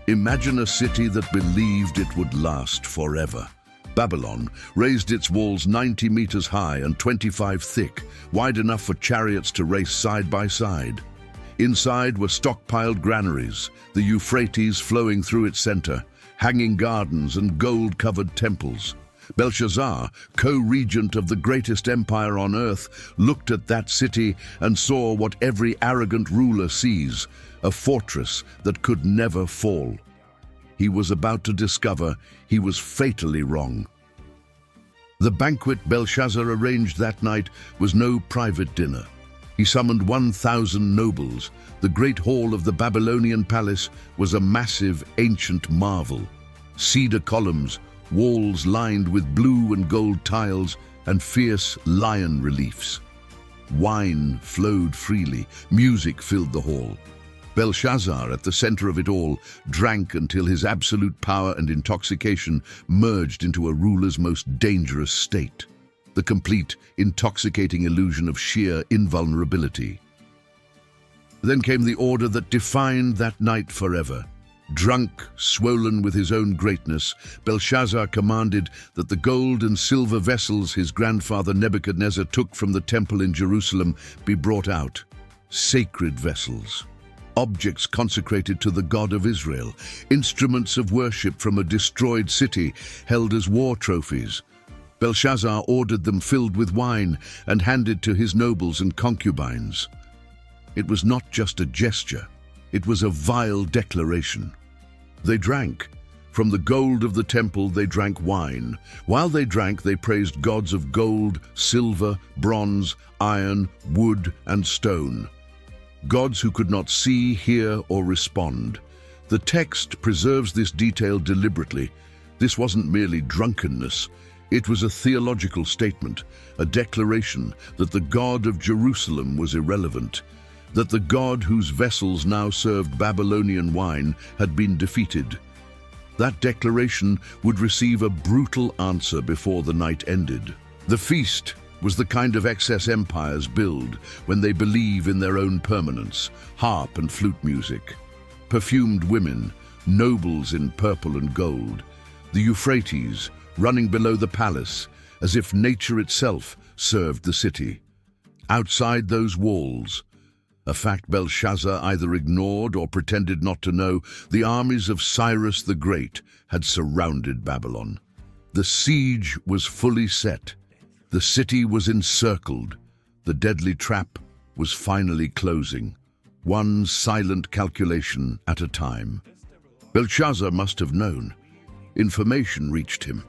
Imagine a city that believed it would last forever. Babylon raised its walls 90 meters high and 25 thick, wide enough for chariots to race side by side. Inside were stockpiled granaries, the Euphrates flowing through its center, hanging gardens and gold-covered temples. Belshazzar, co-regent of the greatest empire on earth, looked at that city and saw what every arrogant ruler sees, a fortress that could never fall. He was about to discover he was fatally wrong. The banquet Belshazzar arranged that night was no private dinner. He summoned 1,000 nobles. The great hall of the Babylonian palace was a massive, ancient marvel. Cedar columns, walls lined with blue and gold tiles, and fierce lion reliefs. Wine flowed freely, music filled the hall. Belshazzar, at the center of it all, drank until his absolute power and intoxication merged into a ruler's most dangerous state, the complete, intoxicating illusion of sheer invulnerability. Then came the order that defined that night forever. Drunk, swollen with his own greatness, Belshazzar commanded that the gold and silver vessels his grandfather Nebuchadnezzar took from the temple in Jerusalem be brought out. Sacred vessels. Objects consecrated to the God of Israel, instruments of worship from a destroyed city held as war trophies. Belshazzar ordered them filled with wine and handed to his nobles and concubines. It was not just a gesture, it was a vile declaration. They drank. From the gold of the temple they drank wine. While they drank, they praised gods of gold, silver, bronze, iron, wood, and stone. Gods who could not see, hear, or respond. The text preserves this detail deliberately. This wasn't merely drunkenness. It was a theological statement, a declaration that the God of Jerusalem was irrelevant, that the God whose vessels now served Babylonian wine had been defeated. That declaration would receive a brutal answer before the night ended. The feast was the kind of excess empires build when they believe in their own permanence, harp and flute music, perfumed women, nobles in purple and gold, the Euphrates running below the palace as if nature itself served the city. Outside those walls, a fact Belshazzar either ignored or pretended not to know, the armies of Cyrus the Great had surrounded Babylon. The siege was fully set. The city was encircled. The deadly trap was finally closing, one silent calculation at a time. Belshazzar must have known. Information reached him.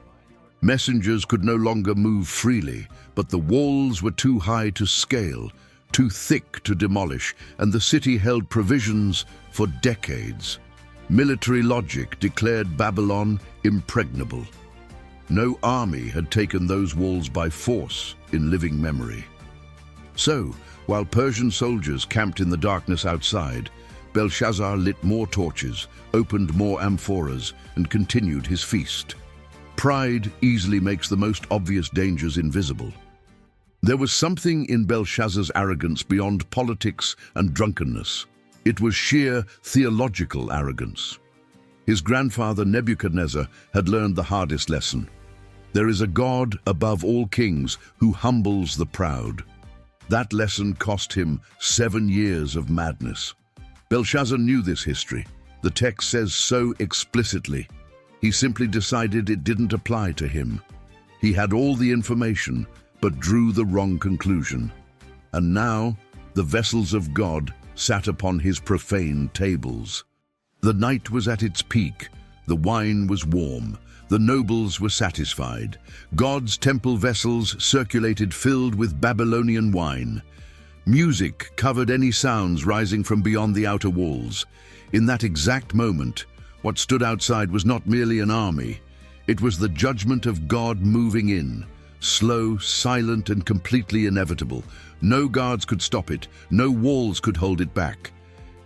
Messengers could no longer move freely, but the walls were too high to scale, too thick to demolish, and the city held provisions for decades. Military logic declared Babylon impregnable. No army had taken those walls by force in living memory. So, while Persian soldiers camped in the darkness outside, Belshazzar lit more torches, opened more amphoras, and continued his feast. Pride easily makes the most obvious dangers invisible. There was something in Belshazzar's arrogance beyond politics and drunkenness. It was sheer theological arrogance. His grandfather Nebuchadnezzar had learned the hardest lesson. There is a God above all kings who humbles the proud. That lesson cost him 7 years of madness. Belshazzar knew this history. The text says so explicitly. He simply decided it didn't apply to him. He had all the information, but drew the wrong conclusion. And now, the vessels of God sat upon his profane tables. The night was at its peak. The wine was warm. The nobles were satisfied. God's temple vessels circulated filled with Babylonian wine. Music covered any sounds rising from beyond the outer walls. In that exact moment, what stood outside was not merely an army. It was the judgment of God moving in. Slow, silent, and completely inevitable. No guards could stop it. No walls could hold it back.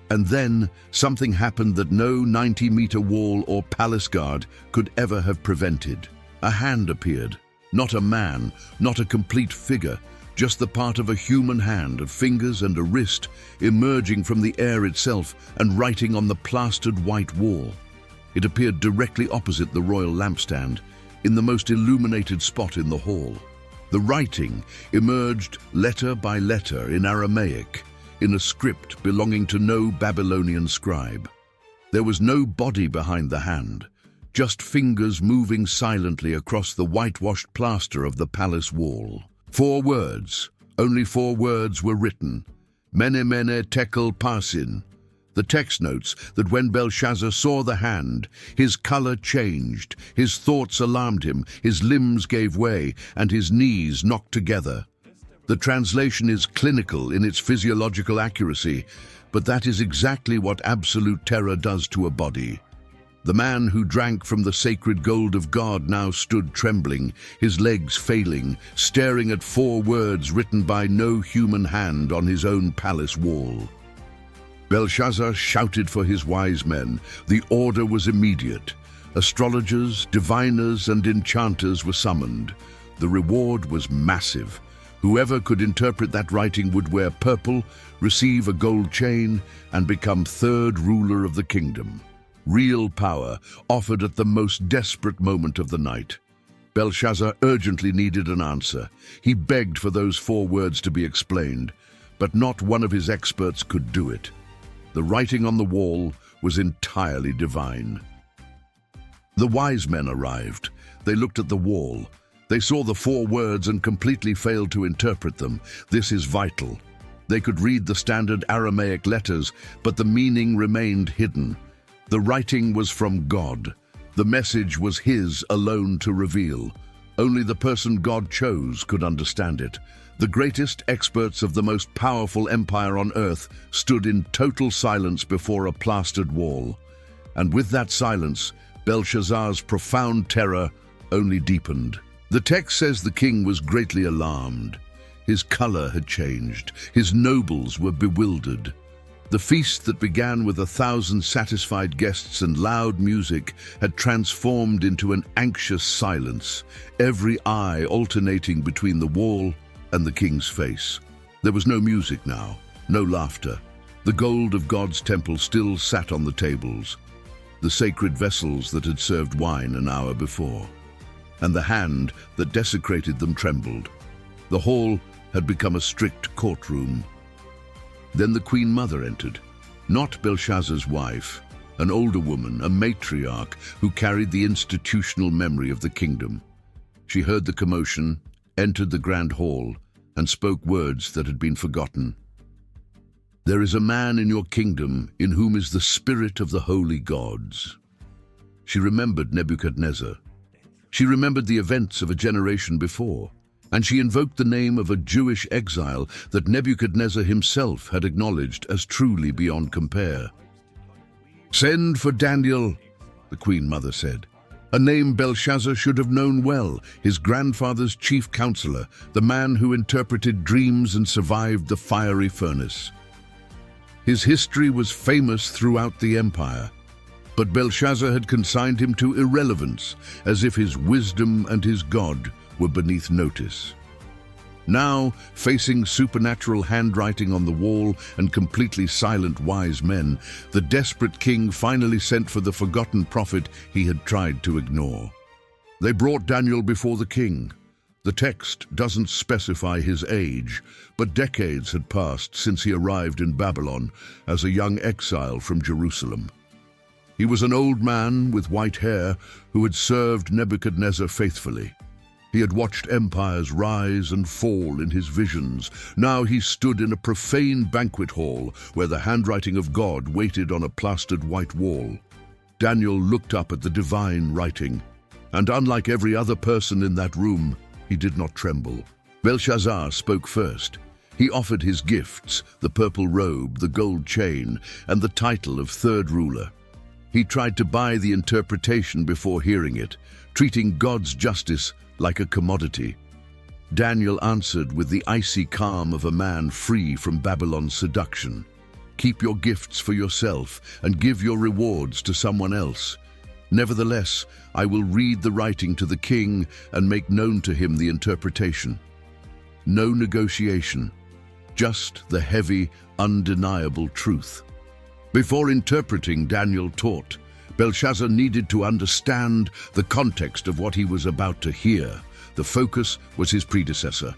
And then something happened that no 90-meter wall or palace guard could ever have prevented. A hand appeared. Not a man, not a complete figure, just the part of a human hand, of fingers and a wrist, emerging from the air itself and writing on the plastered white wall. It appeared directly opposite the royal lampstand, in the most illuminated spot in the hall. The writing emerged letter by letter in Aramaic, in a script belonging to no Babylonian scribe. There was no body behind the hand, just fingers moving silently across the whitewashed plaster of the palace wall. 4 words, only 4 words were written. MENE MENE TEKEL PARSIN. The text notes that when Belshazzar saw the hand, his color changed, his thoughts alarmed him, his limbs gave way, and his knees knocked together. The translation is clinical in its physiological accuracy, but that is exactly what absolute terror does to a body. The man who drank from the sacred gold of God now stood trembling, his legs failing, staring at 4 words written by no human hand on his own palace wall. Belshazzar shouted for his wise men. The order was immediate. Astrologers, diviners, and enchanters were summoned. The reward was massive. Whoever could interpret that writing would wear purple, receive a gold chain, and become 3rd ruler of the kingdom. Real power offered at the most desperate moment of the night. Belshazzar urgently needed an answer. He begged for those 4 words to be explained, but not one of his experts could do it. The writing on the wall was entirely divine. The wise men arrived. They looked at the wall. They saw the 4 words and completely failed to interpret them. This is vital. They could read the standard Aramaic letters, but the meaning remained hidden. The writing was from God. The message was His alone to reveal. Only the person God chose could understand it. The greatest experts of the most powerful empire on earth stood in total silence before a plastered wall. And with that silence, Belshazzar's profound terror only deepened. The text says the king was greatly alarmed. His color had changed. His nobles were bewildered. The feast that began with 1,000 satisfied guests and loud music had transformed into an anxious silence, every eye alternating between the wall and the king's face. There was no music now, no laughter. The gold of God's temple still sat on the tables, the sacred vessels that had served wine an hour before, and the hand that desecrated them trembled. The hall had become a strict courtroom. Then the Queen Mother entered, not Belshazzar's wife, an older woman, a matriarch who carried the institutional memory of the kingdom. She heard the commotion, entered the grand hall, and spoke words that had been forgotten. There is a man in your kingdom in whom is the spirit of the holy gods. She remembered Nebuchadnezzar. She remembered the events of a generation before, and she invoked the name of a Jewish exile that Nebuchadnezzar himself had acknowledged as truly beyond compare. "Send for Daniel," the Queen Mother said. A name Belshazzar should have known well, his grandfather's chief counselor, the man who interpreted dreams and survived the fiery furnace. His history was famous throughout the empire, but Belshazzar had consigned him to irrelevance, as if his wisdom and his God were beneath notice. Now, facing supernatural handwriting on the wall and completely silent wise men, the desperate king finally sent for the forgotten prophet he had tried to ignore. They brought Daniel before the king. The text doesn't specify his age, but decades had passed since he arrived in Babylon as a young exile from Jerusalem. He was an old man with white hair who had served Nebuchadnezzar faithfully. He had watched empires rise and fall in his visions. Now he stood in a profane banquet hall where the handwriting of God waited on a plastered white wall. Daniel looked up at the divine writing, and unlike every other person in that room, he did not tremble. Belshazzar spoke first. He offered his gifts, the purple robe, the gold chain, and the title of 3rd ruler. He tried to buy the interpretation before hearing it, treating God's justice like a commodity. Daniel answered with the icy calm of a man free from Babylon's seduction. Keep your gifts for yourself and give your rewards to someone else. Nevertheless, I will read the writing to the king and make known to him the interpretation. No negotiation, just the heavy, undeniable truth. Before interpreting, Daniel taught, Belshazzar needed to understand the context of what he was about to hear. The focus was his predecessor.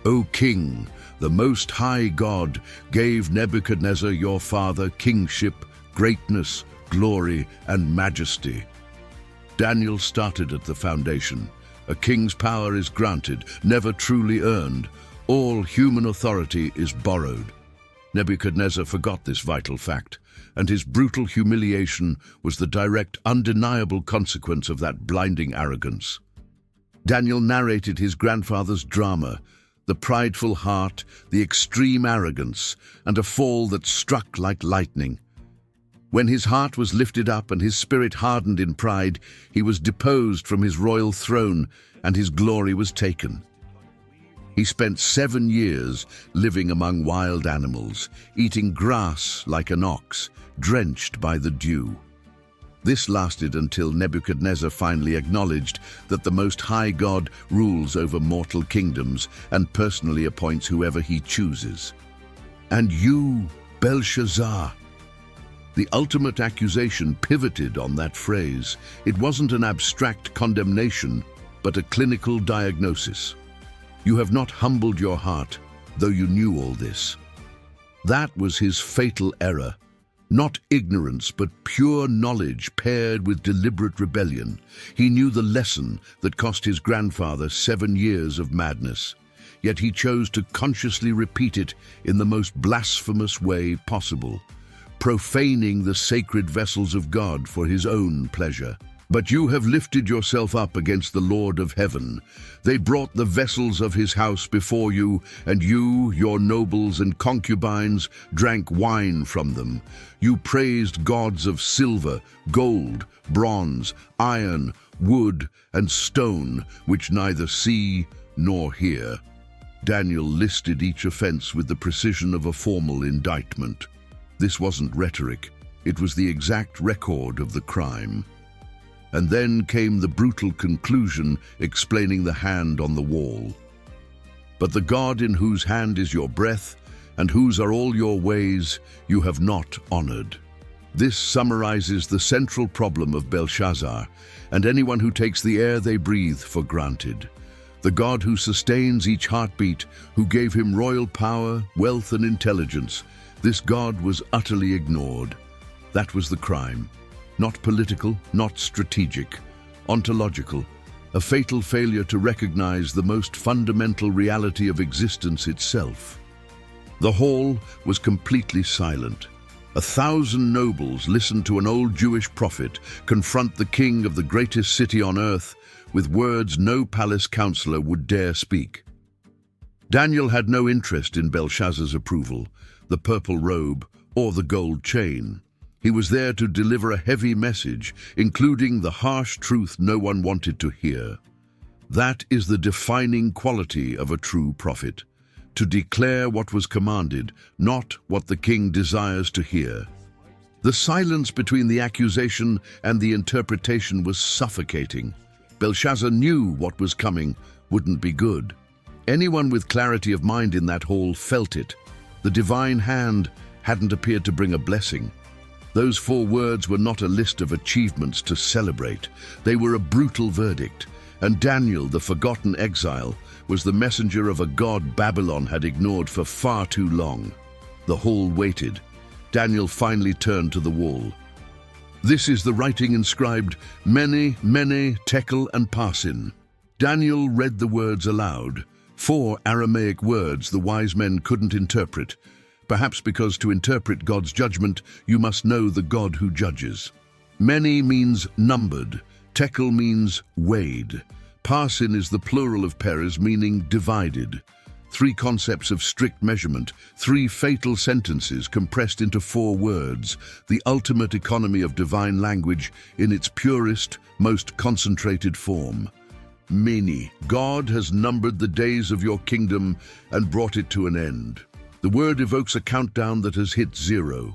"O king, the Most High God gave Nebuchadnezzar your father kingship, greatness, glory, and majesty." Daniel started at the foundation. A king's power is granted, never truly earned. All human authority is borrowed. Nebuchadnezzar forgot this vital fact, and his brutal humiliation was the direct, undeniable consequence of that blinding arrogance. Daniel narrated his grandfather's drama, the prideful heart, the extreme arrogance, and a fall that struck like lightning. When his heart was lifted up and his spirit hardened in pride, he was deposed from his royal throne and his glory was taken. He spent 7 years living among wild animals, eating grass like an ox, drenched by the dew. This lasted until Nebuchadnezzar finally acknowledged that the Most High God rules over mortal kingdoms and personally appoints whoever he chooses. "And you, Belshazzar." The ultimate accusation pivoted on that phrase. It wasn't an abstract condemnation, but a clinical diagnosis. "You have not humbled your heart, though you knew all this." That was his fatal error. Not ignorance, but pure knowledge paired with deliberate rebellion. He knew the lesson that cost his grandfather 7 years of madness. Yet he chose to consciously repeat it in the most blasphemous way possible, profaning the sacred vessels of God for his own pleasure. "But you have lifted yourself up against the Lord of heaven. They brought the vessels of his house before you, and you, your nobles and concubines, drank wine from them. You praised gods of silver, gold, bronze, iron, wood, and stone, which neither see nor hear." Daniel listed each offense with the precision of a formal indictment. This wasn't rhetoric. It was the exact record of the crime. And then came the brutal conclusion explaining the hand on the wall. "But the God in whose hand is your breath, and whose are all your ways, you have not honored." This summarizes the central problem of Belshazzar and anyone who takes the air they breathe for granted. The God who sustains each heartbeat, who gave him royal power, wealth, and intelligence, this God was utterly ignored. That was the crime. Not political, not strategic, ontological, a fatal failure to recognize the most fundamental reality of existence itself. The hall was completely silent. 1,000 nobles listened to an old Jewish prophet confront the king of the greatest city on earth with words no palace counselor would dare speak. Daniel had no interest in Belshazzar's approval, the purple robe, or the gold chain. He was there to deliver a heavy message, including the harsh truth no one wanted to hear. That is the defining quality of a true prophet, to declare what was commanded, not what the king desires to hear. The silence between the accusation and the interpretation was suffocating. Belshazzar knew what was coming wouldn't be good. Anyone with clarity of mind in that hall felt it. The divine hand hadn't appeared to bring a blessing. Those 4 words were not a list of achievements to celebrate. They were a brutal verdict. And Daniel, the forgotten exile, was the messenger of a god Babylon had ignored for far too long. The hall waited. Daniel finally turned to the wall. This is the writing inscribed, MENE MENE TEKEL and PARSIN. Daniel read the words aloud, 4 Aramaic words the wise men couldn't interpret. Perhaps because to interpret God's judgment, you must know the God who judges. MENE means numbered. Tekel means weighed. Parsin is the plural of peres, meaning divided. 3 concepts of strict measurement, 3 fatal sentences compressed into 4 words, the ultimate economy of divine language in its purest, most concentrated form. MENE, God has numbered the days of your kingdom and brought it to an end. The word evokes a countdown that has hit 0.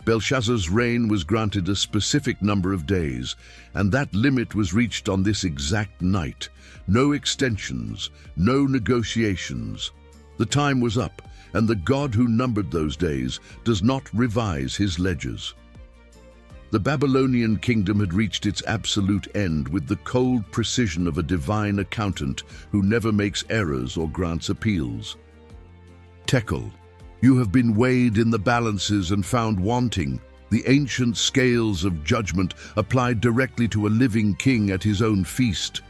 Belshazzar's reign was granted a specific number of days, and that limit was reached on this exact night. No extensions, no negotiations. The time was up, and the God who numbered those days does not revise his ledgers. The Babylonian kingdom had reached its absolute end with the cold precision of a divine accountant who never makes errors or grants appeals. Tekel, you have been weighed in the balances and found wanting, the ancient scales of judgment applied directly to a living king at his own feast.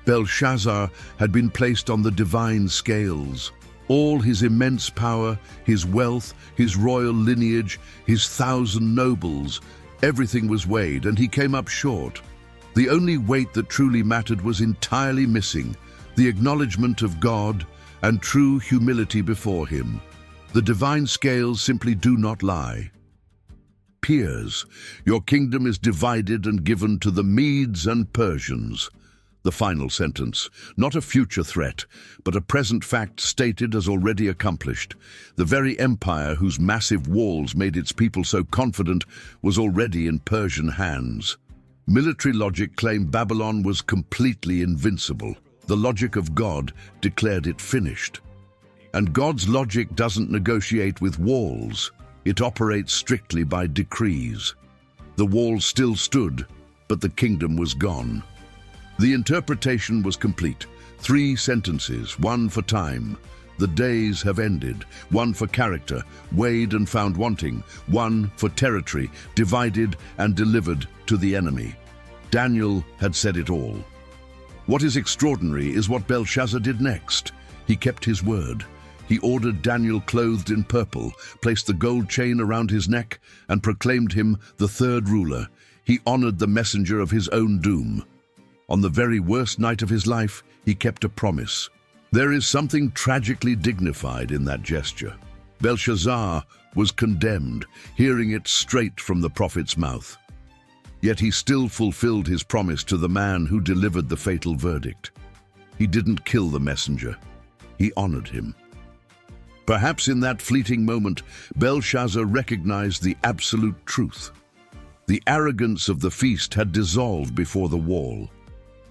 Belshazzar had been placed on the divine scales. All his immense power, his wealth, his royal lineage, his 1,000 nobles, everything was weighed, and he came up short. The only weight that truly mattered was entirely missing, the acknowledgement of God and true humility before him. The divine scales simply do not lie. Peers, your kingdom is divided and given to the Medes and Persians. The final sentence, not a future threat, but a present fact stated as already accomplished. The very empire whose massive walls made its people so confident was already in Persian hands. Military logic claimed Babylon was completely invincible. The logic of God declared it finished. And God's logic doesn't negotiate with walls. It operates strictly by decrees. The walls still stood, but the kingdom was gone. The interpretation was complete. 3 sentences, one for time. The days have ended. One for character, weighed and found wanting. One for territory, divided and delivered to the enemy. Daniel had said it all. What is extraordinary is what Belshazzar did next. He kept his word. He ordered Daniel clothed in purple, placed the gold chain around his neck, and proclaimed him the 3rd ruler. He honored the messenger of his own doom. On the very worst night of his life, he kept a promise. There is something tragically dignified in that gesture. Belshazzar was condemned, hearing it straight from the prophet's mouth. Yet he still fulfilled his promise to the man who delivered the fatal verdict. He didn't kill the messenger. He honored him. Perhaps in that fleeting moment, Belshazzar recognized the absolute truth. The arrogance of the feast had dissolved before the wall.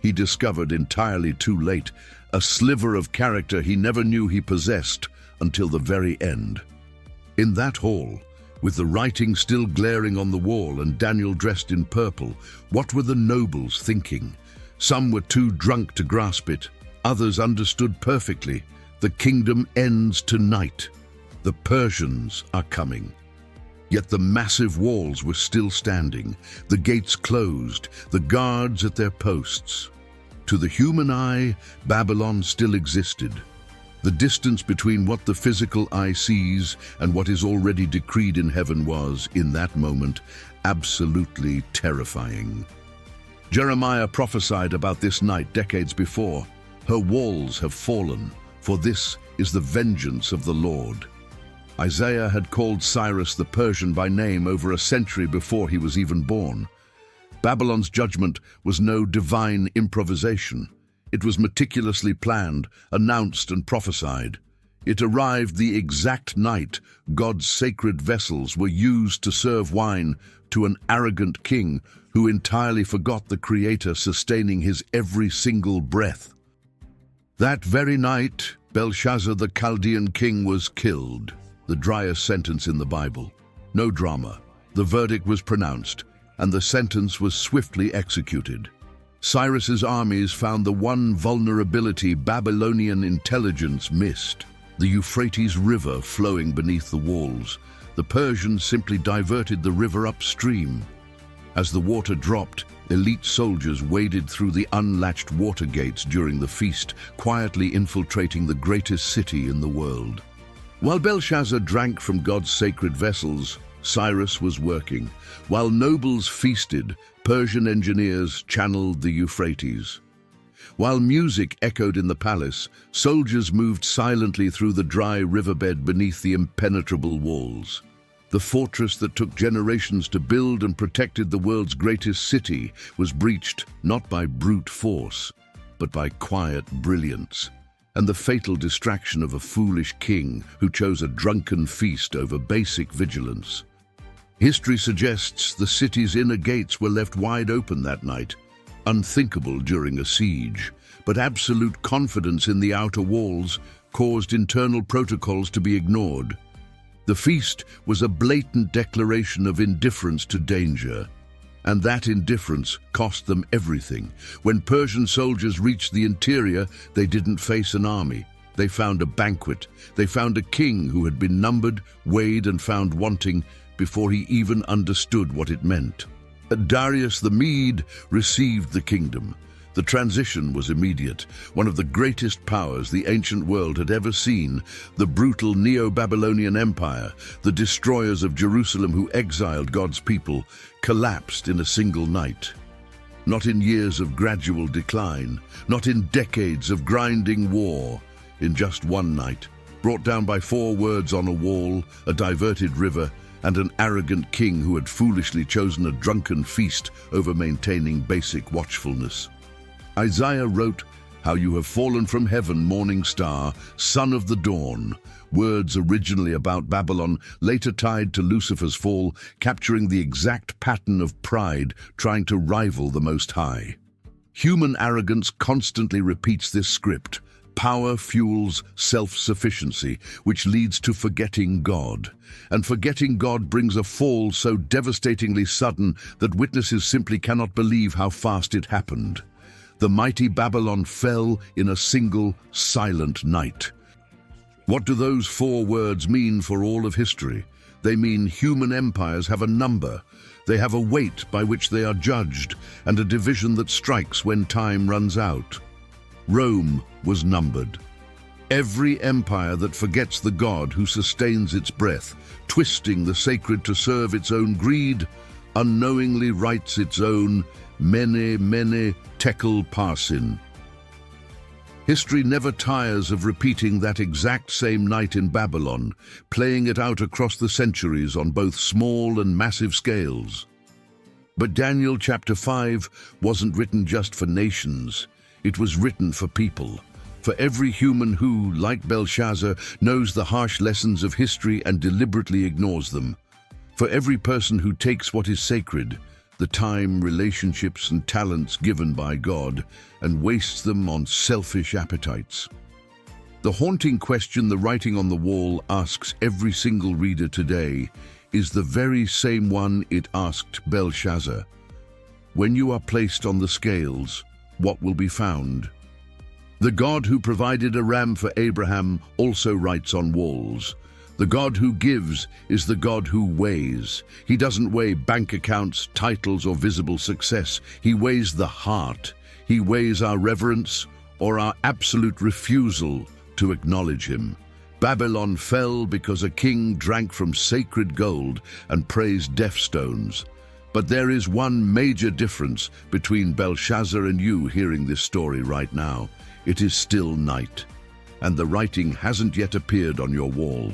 He discovered entirely too late a sliver of character he never knew he possessed until the very end. In that hall, with the writing still glaring on the wall and Daniel dressed in purple, what were the nobles thinking? Some were too drunk to grasp it. Others understood perfectly. The kingdom ends tonight. The Persians are coming. Yet the massive walls were still standing, the gates closed, the guards at their posts. To the human eye, Babylon still existed. The distance between what the physical eye sees and what is already decreed in heaven was, in that moment, absolutely terrifying. Jeremiah prophesied about this night decades before. Her walls have fallen, for this is the vengeance of the Lord. Isaiah had called Cyrus the Persian by name over a century before he was even born. Babylon's judgment was no divine improvisation. It was meticulously planned, announced, and prophesied. It arrived the exact night God's sacred vessels were used to serve wine to an arrogant king who entirely forgot the Creator sustaining his every single breath. That very night, Belshazzar the Chaldean king was killed. The driest sentence in the Bible. No drama. The verdict was pronounced, and the sentence was swiftly executed. Cyrus's armies found the one vulnerability Babylonian intelligence missed: the Euphrates River flowing beneath the walls. The Persians simply diverted the river upstream. As the water dropped, elite soldiers waded through the unlatched water gates during the feast, quietly infiltrating the greatest city in the world. While Belshazzar drank from God's sacred vessels, Cyrus was working. While nobles feasted, Persian engineers channeled the Euphrates. While music echoed in the palace, soldiers moved silently through the dry riverbed beneath the impenetrable walls. The fortress that took generations to build and protected the world's greatest city was breached not by brute force, but by quiet brilliance, and the fatal distraction of a foolish king who chose a drunken feast over basic vigilance. History suggests the city's inner gates were left wide open that night, unthinkable during a siege, but absolute confidence in the outer walls caused internal protocols to be ignored. The feast was a blatant declaration of indifference to danger. And that indifference cost them everything. When Persian soldiers reached the interior, they didn't face an army. They found a banquet. They found a king who had been numbered, weighed, and found wanting before he even understood what it meant. Darius the Mede received the kingdom. The transition was immediate. One of the greatest powers the ancient world had ever seen, the brutal Neo-Babylonian Empire, the destroyers of Jerusalem who exiled God's people, collapsed in a single night. Not in years of gradual decline, not in decades of grinding war, in just one night, brought down by 4 words on a wall, a diverted river, and an arrogant king who had foolishly chosen a drunken feast over maintaining basic watchfulness. Isaiah wrote, "How you have fallen from heaven, morning star, son of the dawn," words originally about Babylon, later tied to Lucifer's fall, capturing the exact pattern of pride trying to rival the Most High. Human arrogance constantly repeats this script. Power fuels self-sufficiency, which leads to forgetting God. And forgetting God brings a fall so devastatingly sudden that witnesses simply cannot believe how fast it happened. The mighty Babylon fell in a single, silent night. What do those 4 words mean for all of history? They mean human empires have a number. They have a weight by which they are judged, and a division that strikes when time runs out. Rome was numbered. Every empire that forgets the God who sustains its breath, twisting the sacred to serve its own greed, unknowingly writes its own MENE MENE TEKEL PARSIN. History never tires of repeating that exact same night in Babylon, playing it out across the centuries on both small and massive scales. But Daniel chapter 5 wasn't written just for nations. It was written for people. For every human who, like Belshazzar, knows the harsh lessons of history and deliberately ignores them. For every person who takes what is sacred, the time, relationships, and talents given by God, and wastes them on selfish appetites. The haunting question the writing on the wall asks every single reader today is the very same one it asked Belshazzar. When you are placed on the scales, what will be found? The God who provided a ram for Abraham also writes on walls. The God who gives is the God who weighs. He doesn't weigh bank accounts, titles, or visible success. He weighs the heart. He weighs our reverence or our absolute refusal to acknowledge him. Babylon fell because a king drank from sacred gold and praised deaf stones. But there is one major difference between Belshazzar and you hearing this story right now. It is still night, and the writing hasn't yet appeared on your wall.